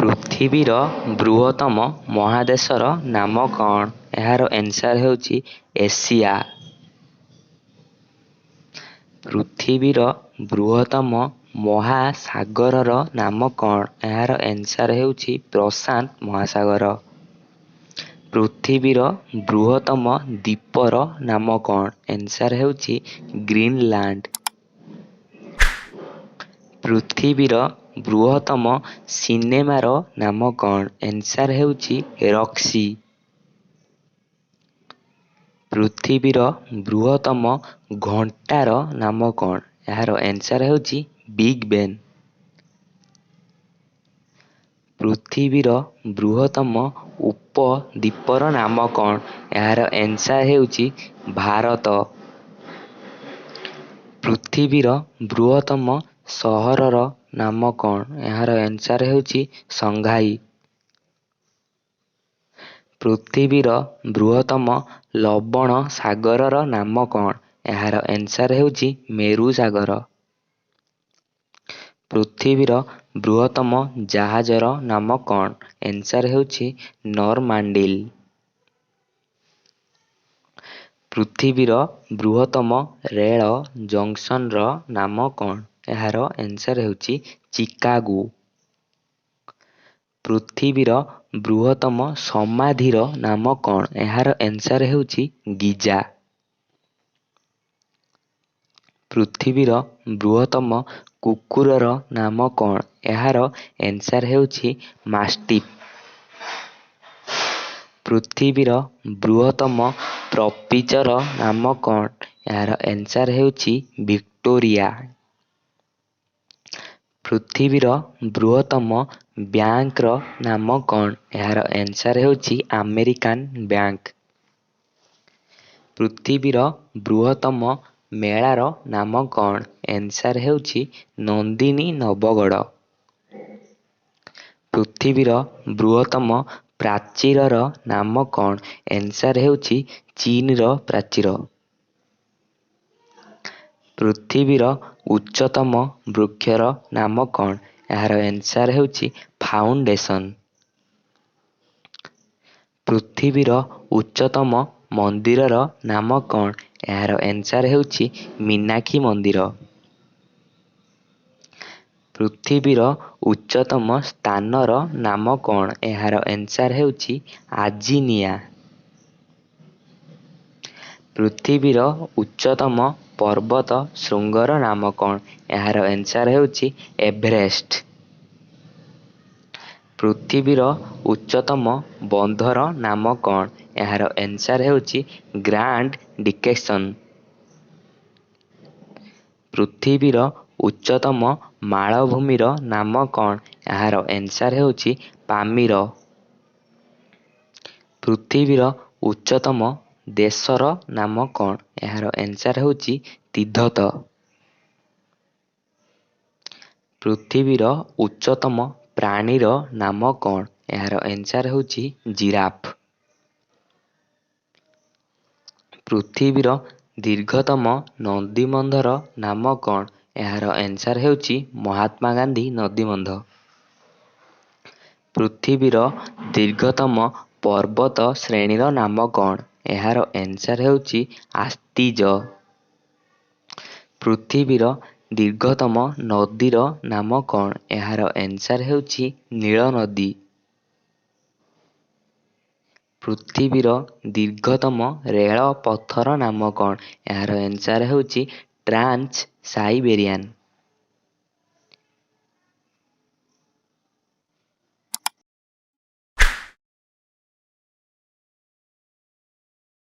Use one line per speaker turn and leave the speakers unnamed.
ପୃଥିବୀର ବୃହତ୍ତମ ମହାଦେଶର ନାମ କ'ଣ? ଏହାର ଆନ୍ସର୍ ହେଉଛି ଏସିଆ। ପୃଥିବୀର ବୃହତ୍ତମ ମହାସାଗରର ନାମ କ'ଣ? ଏହାର ଆନ୍ସର୍ ହେଉଛି ପ୍ରଶାନ୍ତ ମହାସାଗର। ପୃଥିବୀର ବୃହତ୍ତମ ଦ୍ୱୀପର ନାମ କ'ଣ? ଆନ୍ସର୍ ହେଉଛି ଗ୍ରୀନଲ୍ୟାଣ୍ଡ। ପୃଥିବୀର ବୃହତ୍ତମ ସିନେମାର ନାମ କ'ଣ? ଆନ୍ସର୍ ହେଉଛି ରକ୍ସି। ପୃଥିବୀର ବୃହତ୍ତମ ଘଣ୍ଟାର ନାମ କ'ଣ? ଏହାର ଆନ୍ସର୍ ହେଉଛି ବିଗ୍ ବେନ୍। ପୃଥିବୀର ବୃହତ୍ତମ ଉପଦ୍ୱୀପର ନାମ କ'ଣ? ଏହାର ଆନ୍ସର୍ ହେଉଛି ଭାରତ। ପୃଥିବୀର ବୃହତ୍ତମ ସହରର ନାମ କ'ଣ? ଏହାର ଆନ୍ସର୍ ହେଉଛି ସଂଘାଇ। ପୃଥିବୀର ବୃହତ୍ତମ ଲବଣ ସାଗରର ନାମ କ'ଣ? ଏହାର ଆନ୍ସର୍ ହେଉଛି ମେରୁ ସାଗର। ପୃଥିବୀର ବୃହତ୍ତମ ଜାହାଜର ନାମ କ'ଣ? ଆନ୍ସର୍ ହେଉଛି ନରମାଣ୍ଡିଲ୍। ପୃଥିବୀର ବୃହତ୍ତମ ରେଳ ଜଙ୍କ୍ସନର ନାମ କ'ଣ? ଏହାର ଆନ୍ସର୍ ହେଉଛି ଚିକାଗୋ। ପୃଥିବୀର ବୃହତ୍ତମ ସମାଧିର ନାମ କ'ଣ? ଏହାର ଆନ୍ସର୍ ହେଉଛି ଗିଜା। ପୃଥିବୀର ବୃହତ୍ତମ କୁକୁରର ନାମ କ'ଣ? ଏହାର ଆନ୍ସର୍ ହେଉଛି ମାଷ୍ଟିଫ୍। ପୃଥିବୀର ବୃହତ୍ତମ ପ୍ରପିଚର ନାମ କ'ଣ? ଏହାର ଆନ୍ସର୍ ହେଉଛି ଭିକ୍ଟୋରିଆ। ପୃଥିବୀର ବୃହତ୍ତମ ବ୍ୟାଙ୍କର ନାମ କ'ଣ? ଏହାର ଆନ୍ସର୍ ହେଉଛି ଆମେରିକାନ୍ ବ୍ୟାଙ୍କ। ପୃଥିବୀର ବୃହତ୍ତମ ମେଳାର ନାମ କ'ଣ? ଆନ୍ସର୍ ହେଉଛି ନନ୍ଦିନୀ ନବଗଡ଼। ପୃଥିବୀର ବୃହତ୍ତମ ପ୍ରାଚୀରର ନାମ କ'ଣ? ଆନ୍ସର୍ ହେଉଛି ଚୀନର ପ୍ରାଚୀର। ପୃଥିବୀର ଉଚ୍ଚତମ ବୃକ୍ଷର ନାମ କ'ଣ? ଏହାର ଆନ୍ସର୍ ହେଉଛି ଫାଉଣ୍ଡେସନ୍। ପୃଥିବୀର ଉଚ୍ଚତମ ମନ୍ଦିରର ନାମ କ'ଣ? ଏହାର ଆନ୍ସର୍ ହେଉଛି ମୀନାକ୍ଷୀ ମନ୍ଦିର। ପୃଥିବୀର ଉଚ୍ଚତମ ସ୍ଥାନର ନାମ କ'ଣ? ଏହାର ଆନ୍ସର୍ ହେଉଛି ଆଜିନିଆ। ପୃଥିବୀର ଉଚ୍ଚତମ ପର୍ବତ ଶୃଙ୍ଗର ନାମ କ'ଣ? ଏହାର ଆନ୍ସର୍ ହେଉଛି ଏଭରେଷ୍ଟ। ପୃଥିବୀର ଉଚ୍ଚତମ ବନ୍ଧର ନାମ କ'ଣ? ଏହାର ଆନ୍ସର୍ ହେଉଛି ଗ୍ରାଣ୍ଡ ଡିକେସନ୍। ପୃଥିବୀର ଉଚ୍ଚତମ ମାଳଭୂମିର ନାମ କ'ଣ? ଏହାର ଆନ୍ସର୍ ହେଉଛି ପାମିର। ପୃଥିବୀର ଉଚ୍ଚତମ ଦେଶର ନାମ କ'ଣ? ଏହାର ଆନ୍ସର୍ ହେଉଛି ତିବ୍ଦତ। ପୃଥିବୀର ଉଚ୍ଚତମ ପ୍ରାଣୀର ନାମ କ'ଣ? ଏହାର ଆନ୍ସର୍ ହେଉଛି ଜିରାଫ୍। ପୃଥିବୀର ଦୀର୍ଘତମ ନଦୀବନ୍ଧର ନାମ କ'ଣ? ଏହାର ଆନ୍ସର୍ ହେଉଛି ମହାତ୍ମା ଗାନ୍ଧୀ ନଦୀବନ୍ଧ। ପୃଥିବୀର ଦୀର୍ଘତମ ପର୍ବତ ଶ୍ରେଣୀର ନାମ କ'ଣ? ଏହାର ଆନ୍ସର୍ ହେଉଛି ଆସ୍ତିଜ। ପୃଥିବୀର ଦୀର୍ଘତମ ନଦୀର ନାମ କ'ଣ? ଏହାର ଆନ୍ସର୍ ହେଉଛି ନୀଳନଦୀ। ପୃଥିବୀର ଦୀର୍ଘତମ ରେଳପଥର ନାମ କ'ଣ? ଏହାର ଆନ୍ସର୍ ହେଉଛି ଟ୍ରାନ୍ସ ସାଇବେରିଆନ୍।